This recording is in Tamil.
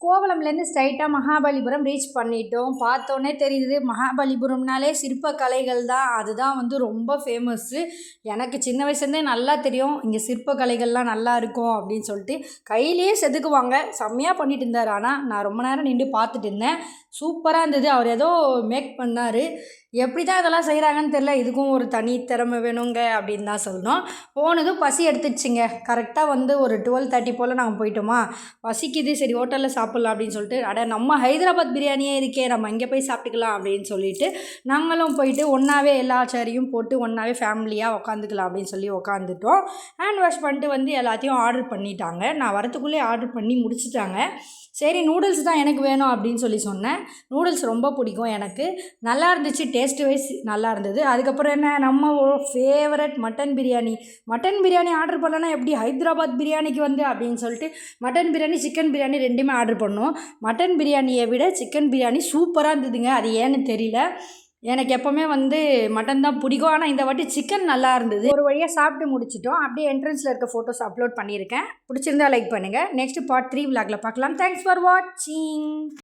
கோவளம்லேருந்து ஸ்ட்ரைட்டாக மகாபலிபுரம் ரீச் பண்ணிட்டோம். பார்த்தோன்னே தெரியுது மகாபலிபுரம்னாலே சிற்பக்கலைகள் தான். அதுதான் வந்து ரொம்ப ஃபேமஸ்ஸு. எனக்கு சின்ன வயசுலேருந்தே நல்லா தெரியும் இங்கே சிற்பக்கலைகள்லாம் நல்லா இருக்கும் அப்படின்னு சொல்லிட்டு. கையிலேயே செதுக்குவாங்க, செம்மையாக பண்ணிட்டு இருந்தார். ஆனால் நான் ரொம்ப நேரம் நின்று பார்த்துட்டு இருந்தேன். சூப்பராக இருந்தது. அவர் ஏதோ மேக் பண்ணார். எப்படி தான் இதெல்லாம் செய்கிறாங்கன்னு தெரில. இதுக்கும் ஒரு தனி திறமை வேணுங்க அப்படின்னு தான் சொல்லணும். போனதும் பசி எடுத்துடுச்சிங்க. கரெக்டாக வந்து ஒரு 12:30 போல் நாங்கள் போயிட்டோமா. பசிக்குது, சரி ஹோட்டலில் சாப்பிட்லாம் அப்படின்னு சொல்லிட்டு, அட நம்ம ஹைதராபாத் பிரியாணியே இருக்கே, நம்ம இங்கே போய் சாப்பிட்டுக்கலாம் அப்படின்னு சொல்லிட்டு நாங்களும் போயிட்டு ஒன்றாவே எல்லா சேரையும் போட்டு ஒன்றாவே ஃபேமிலியாக உட்காந்துக்கலாம் அப்படின்னு சொல்லி உட்காந்துட்டோம். ஹேண்ட் வாஷ் பண்ணிட்டு வந்து எல்லாத்தையும் ஆர்டர் பண்ணிட்டாங்க. நான் வரத்துக்குள்ளே ஆர்டர் பண்ணி முடிச்சிட்டாங்க. சரி நூடுல்ஸ் தான் எனக்கு வேணும் அப்படின்னு சொல்லி சொன்னேன். நூடுல்ஸ் ரொம்ப பிடிக்கும் எனக்கு. நல்லா இருந்துச்சு, டேஸ்ட் வைஸ் நல்லா இருந்தது. அதுக்கப்புறம் என்ன, நம்ம favourite mutton biryani. Mutton biryani order பண்ணலன்னா எப்படி ஹைதராபாத் பிரியாணிக்கு வந்து அப்படின்னு சொல்லிட்டு மட்டன் பிரியாணி சிக்கன் பிரியாணி ரெண்டுமே ஆர்டர் பண்ணோம். மட்டன் பிரியாணியை விட சிக்கன் பிரியாணி சூப்பராக இருந்ததுங்க. அது ஏன்னு தெரியல. எனக்கு எப்போவுமே வந்து மட்டன் தான் பிடிக்கும். ஆனால் இந்த வாட்டி சிக்கன் நல்லா இருந்தது. ஒரு வழியாக சாப்பிட்டு முடிச்சிட்டோம். அப்படியே என்ட்ரன்ஸில் இருக்க ஃபோட்டோஸ் அப்லோட் பண்ணியிருக்கேன். பிடிச்சிருந்தா லைக் பண்ணுங்கள். நெக்ஸ்ட் பார்ட் 3 விலாகில் பார்க்கலாம். தேங்க்ஸ் ஃபார் வாட்சிங்.